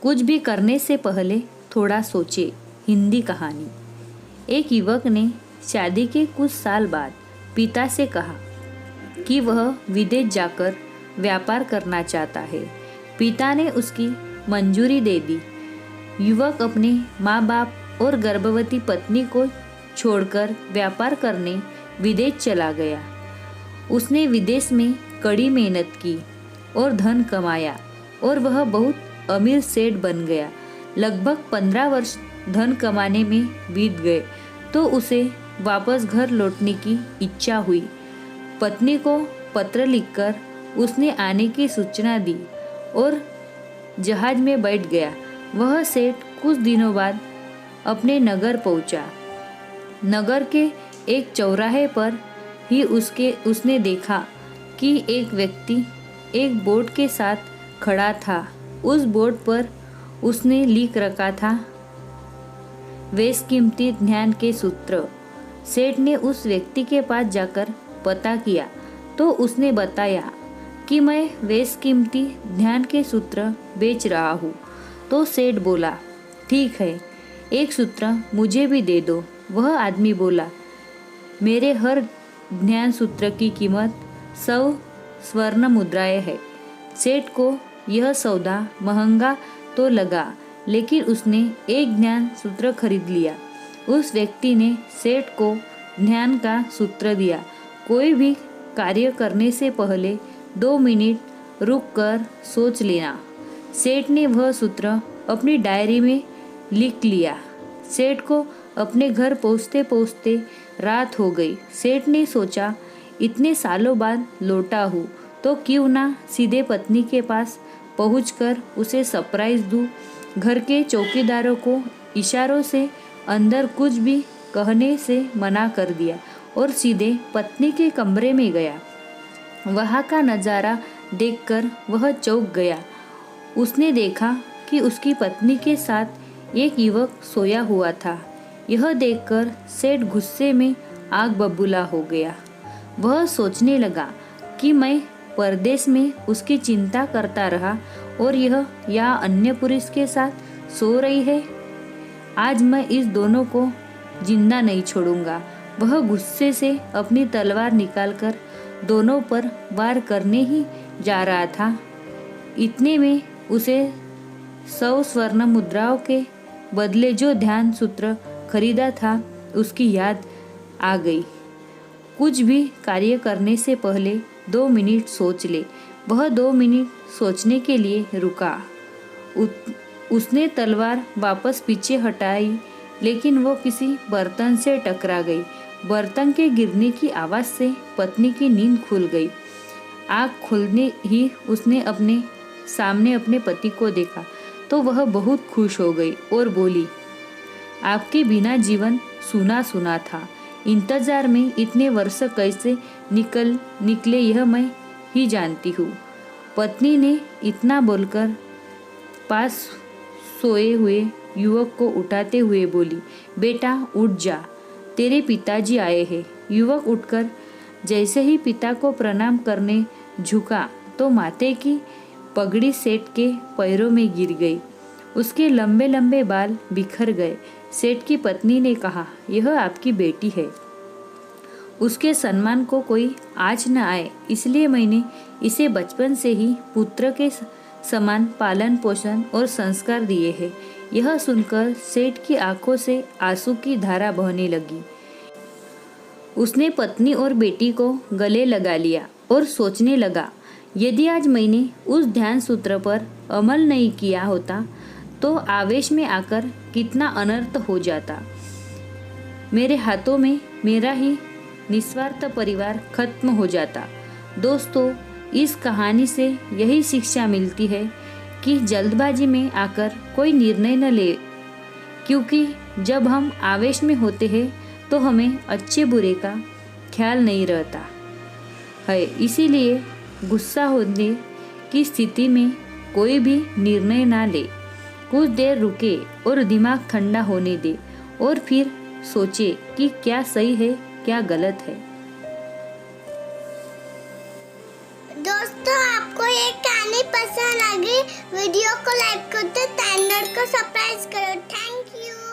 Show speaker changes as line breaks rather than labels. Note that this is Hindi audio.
कुछ भी करने से पहले थोड़ा सोचे। हिंदी कहानी। एक युवक ने शादी के कुछ साल बाद पिता से कहा कि वह विदेश जाकर व्यापार करना चाहता है। पिता ने उसकी मंजूरी दे दी। युवक अपने माँ बाप और गर्भवती पत्नी को छोड़कर व्यापार करने विदेश चला गया। उसने विदेश में कड़ी मेहनत की और धन कमाया और वह बहुत अमीर सेठ बन गया। लगभग 15 वर्ष धन कमाने में बीत गए तो उसे वापस घर लौटने की इच्छा हुई। पत्नी को पत्र लिखकर उसने आने की सूचना दी और जहाज में बैठ गया। वह सेठ कुछ दिनों बाद अपने नगर पहुंचा। नगर के एक चौराहे पर ही उसने देखा कि एक व्यक्ति एक बोर्ड के साथ खड़ा था। उस बोर्ड पर उसने लिख रखा था, बेशकीमती ध्यान के सूत्र। सेठ ने उस व्यक्ति के पास जाकर पता किया तो उसने बताया कि मैं बेशकीमती ध्यान के सूत्र बेच रहा हूँ। तो सेठ बोला, ठीक है, एक सूत्र मुझे भी दे दो। वह आदमी बोला, मेरे हर ध्यान सूत्र की कीमत 100 स्वर्ण मुद्राएं है। सेठ को यह सौदा महंगा तो लगा, लेकिन उसने एक ध्यान सूत्र खरीद लिया। उस व्यक्ति ने सेठ को ध्यान का सूत्र दिया। कोई भी कार्य करने से पहले 2 मिनट रुककर सोच लेना। सेठ ने वह सूत्र अपनी डायरी में लिख लिया। सेठ को अपने घर पहुँचते पहुँचते रात हो गई। सेठ ने सोचा, इतने सालों बाद लौटा हूँ तो क्यों ना सीधे पत्नी के पास पहुंचकर उसे सरप्राइज दूँ। घर के चौकीदारों को इशारों से अंदर कुछ भी कहने से मना कर दिया और सीधे पत्नी के कमरे में गया। वहाँ का नज़ारा देखकर वह चौंक गया। उसने देखा कि उसकी पत्नी के साथ एक युवक सोया हुआ था। यह देखकर सेठ गुस्से में आग बबूला हो गया। वह सोचने लगा कि मैं परदेश में उसकी चिंता करता रहा और यह या अन्य पुरुष के साथ सो रही है। आज मैं इस दोनों को जिंदा नहीं छोड़ूंगा। वह गुस्से से अपनी तलवार निकालकर दोनों पर वार करने ही जा रहा था। इतने में उसे 100 स्वर्ण मुद्राओं के बदले जो ध्यान सूत्र खरीदा था उसकी याद आ गई। कुछ भी कार्य करने से पहले 2 मिनट सोच ले। वह 2 मिनट सोचने के लिए रुका। उसने तलवार वापस पीछे हटाई, लेकिन वो किसी बर्तन से टकरा गई। बर्तन के गिरने की आवाज़ से पत्नी की नींद खुल गई। आँख खुलने ही उसने अपने सामने अपने पति को देखा तो वह बहुत खुश हो गई और बोली, आपके बिना जीवन सूना सूना था। इंतजार में इतने वर्ष कैसे निकले यह मैं ही जानती हूँ। पत्नी ने इतना बोलकर पास सोए हुए युवक को उठाते हुए बोली, बेटा उठ जा, तेरे पिताजी आए हैं। युवक उठकर जैसे ही पिता को प्रणाम करने झुका तो माथे की पगड़ी सेठ के पैरों में गिर गई। उसके लंबे लंबे बाल बिखर गए। सेठ की पत्नी ने कहा, यह आपकी बेटी है, उसके सम्मान को कोई आँच न आए, इसलिए मैंने इसे बचपन से ही पुत्र के समान पालन पोषण और संस्कार दिए हैं। यह सुनकर सेठ की आंखों से आंसू की धारा बहने लगी। उसने पत्नी और बेटी को गले लगा लिया और सोचने लगा, यदि आज मैंने उस ध्यान सूत्र पर अमल नहीं किया होता तो आवेश में आकर कितना अनर्थ हो जाता। मेरे हाथों में मेरा ही निस्वार्थ परिवार खत्म हो जाता। दोस्तों, इस कहानी से यही शिक्षा मिलती है कि जल्दबाजी में आकर कोई निर्णय न ले, क्योंकि जब हम आवेश में होते हैं तो हमें अच्छे बुरे का ख्याल नहीं रहता है। इसीलिए गुस्सा होने की स्थिति में कोई भी निर्णय ना ले। कुछ देर रुके और दिमाग ठंडा होने दे और फिर सोचे कि क्या सही है क्या गलत है।
दोस्तों, आपको ये कहानी पसंद लगी, वीडियो को लाइक करते सरप्राइज करो। Thank you.